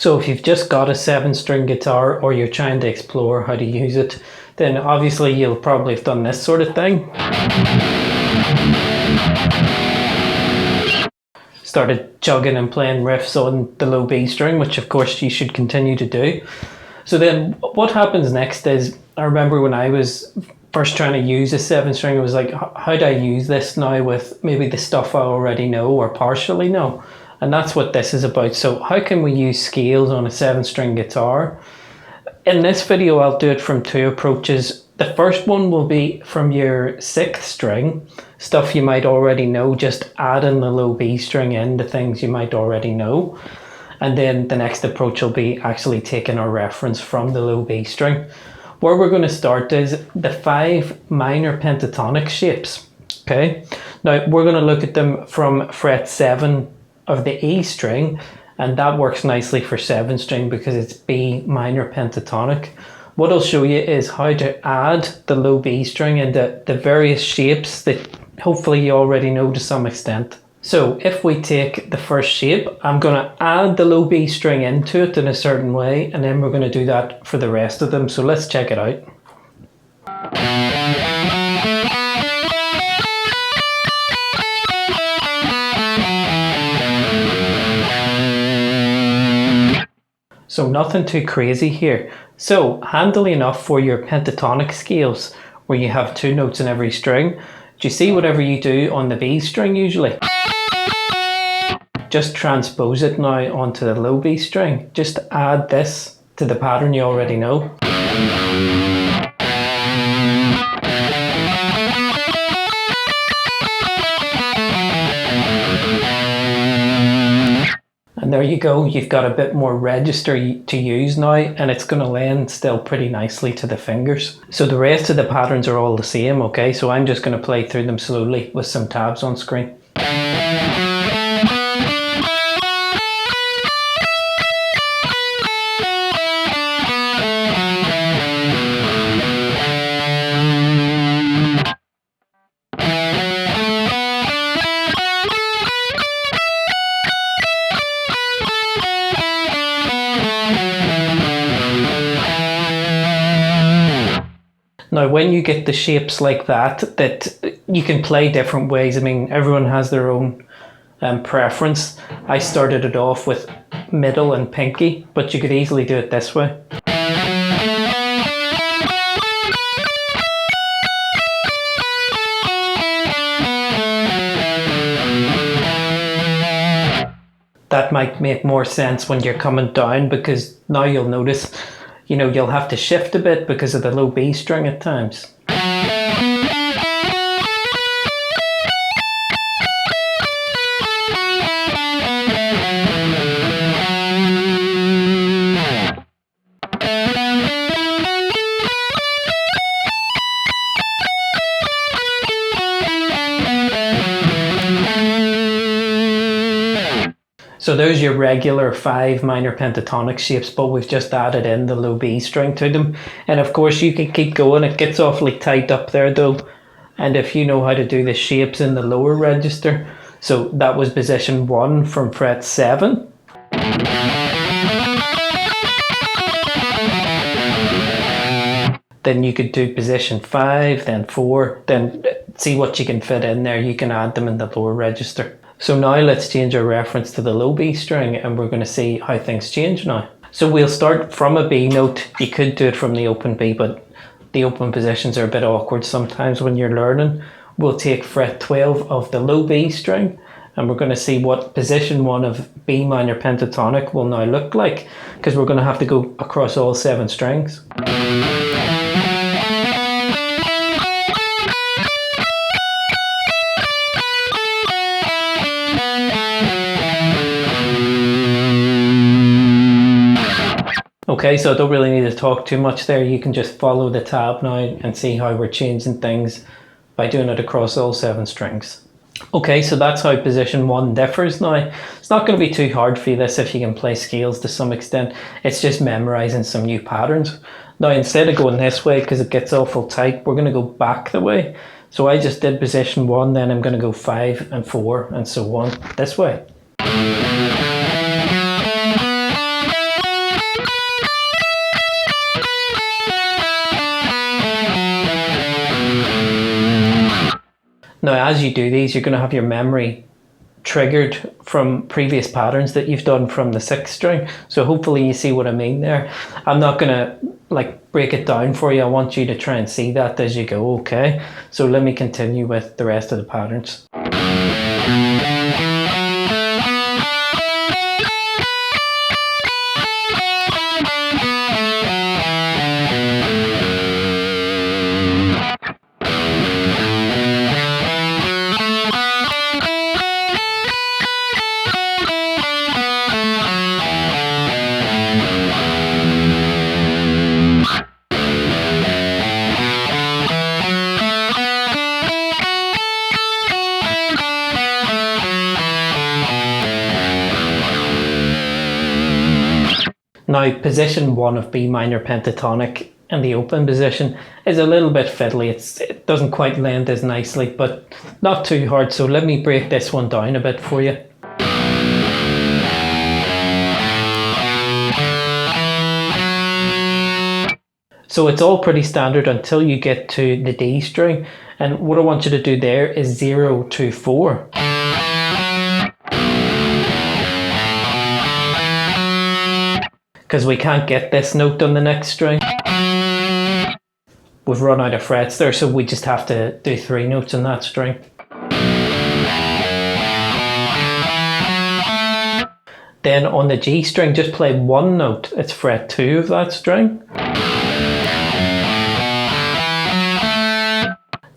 So if you've just got a 7-string guitar or you're trying to explore how to use it, then obviously you'll probably have done this sort of thing. Started chugging and playing riffs on the low B string, which of course you should continue to do. So then what happens next is, I remember when I was first trying to use a 7-string, it was like, how do I use this now with maybe the stuff I already know or partially know? And that's what this is about. So how can we use scales on a 7-string guitar? In this video, I'll do it from 2 approaches. The first one will be from your 6th string, stuff you might already know, just adding the low B string into things you might already know. And then the next approach will be actually taking a reference from the low B string. Where we're going to start is the 5 minor pentatonic shapes. Okay, now we're going to look at them from fret 7 of the E string, and that works nicely for 7-string because it's B minor pentatonic. What I'll show you is how to add the low B string into the various shapes that hopefully you already know to some extent. So if we take the first shape, I'm going to add the low B string into it in a certain way, and then we're going to do that for the rest of them. So let's check it out. So nothing too crazy here. So handily enough for your pentatonic scales, where you have 2 notes in every string. Do you see whatever you do on the B string usually? Just transpose it now onto the low B string. Just add this to the pattern you already know. And there you go, you've got a bit more register to use now, and it's going to lend still pretty nicely to the fingers. So the rest of the patterns are all the same, okay? So I'm just going to play through them slowly with some tabs on screen. Now when you get the shapes like that you can play different ways. I mean, everyone has their own preference. I started it off with middle and pinky, but you could easily do it this way. That might make more sense when you're coming down, because now you'll notice, you know, you'll have to shift a bit because of the low B string at times. So there's your regular 5 minor pentatonic shapes, but we've just added in the low B string to them. And of course you can keep going, it gets awfully tight up there though. And if you know how to do the shapes in the lower register, so that was position 1 from fret 7. Then you could do position 5, then 4, then see what you can fit in there. You can add them in the lower register. So now let's change our reference to the low B string, and we're going to see how things change now. So we'll start from a B note. You could do it from the open B, but the open positions are a bit awkward sometimes when you're learning. We'll take fret 12 of the low B string, and we're going to see what position 1 of B minor pentatonic will now look like, because we're going to have to go across all 7 strings. Okay, so I don't really need to talk too much there. You can just follow the tab now and see how we're changing things by doing it across all 7 strings. Okay, so that's how position 1 differs now. It's not going to be too hard for you this if you can play scales to some extent. It's just memorizing some new patterns. Now instead of going this way because it gets awful tight, we're going to go back the way. So I just did position 1, then I'm going to go 5 and 4 and so on this way. Now, as you do these, you're going to have your memory triggered from previous patterns that you've done from the 6th string. So hopefully you see what I mean there. I'm not going to like break it down for you. I want you to try and see that as you go, okay? So let me continue with the rest of the patterns. Now, position 1 of B minor pentatonic in the open position is a little bit fiddly. It doesn't quite land as nicely, but not too hard. So let me break this one down a bit for you. So it's all pretty standard until you get to the D string. And what I want you to do there is 0 to 4. Because we can't get this note on the next string. We've run out of frets there, so we just have to do 3 notes on that string. Then on the G string, just play 1 note. It's fret 2 of that string.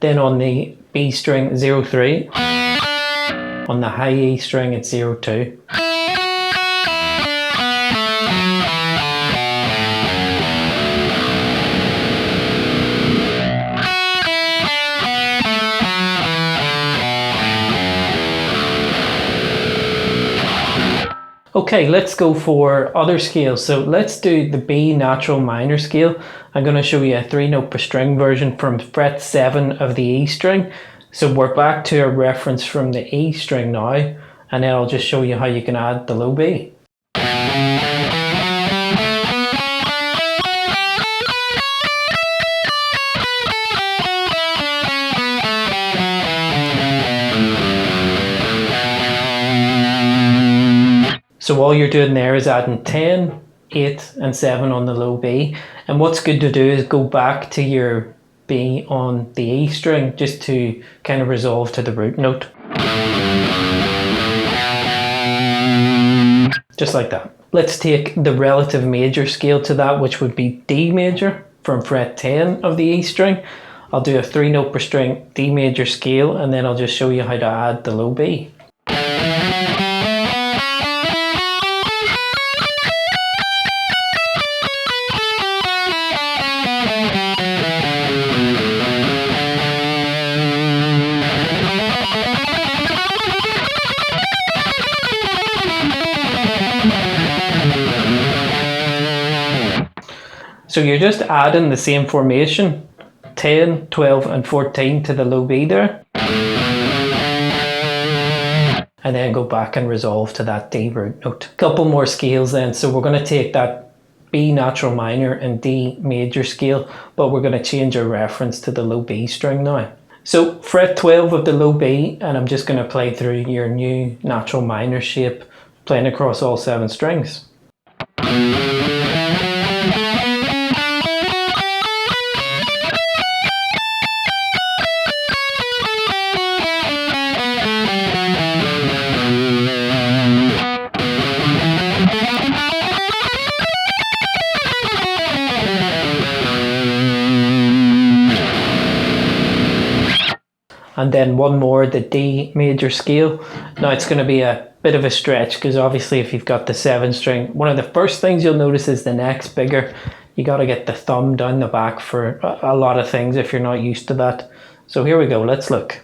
Then on the B string, 0, 3. On the high E string, it's 0, 2. Okay, let's go for other scales. So let's do the B natural minor scale. I'm going to show you a 3 note per string version from fret 7 of the E string. So we're back to a reference from the E string now, and then I'll just show you how you can add the low B. So all you're doing there is adding 10, 8 and 7 on the low B. And what's good to do is go back to your B on the E string just to kind of resolve to the root note. Just like that. Let's take the relative major scale to that, which would be D major from fret 10 of the E string. I'll do a 3 note per string D major scale, and then I'll just show you how to add the low B. So you're just adding the same formation, 10, 12 and 14 to the low B there. And then go back and resolve to that D root note. Couple more scales then. So we're going to take that B natural minor and D major scale, but we're going to change our reference to the low B string now. So fret 12 of the low B, and I'm just going to play through your new natural minor shape, playing across all 7 strings. And then one more, the D major scale. Now it's going to be a bit of a stretch because obviously if you've got the 7 string, one of the first things you'll notice is the neck's bigger. You got to get the thumb down the back for a lot of things if you're not used to that. So here we go, let's look.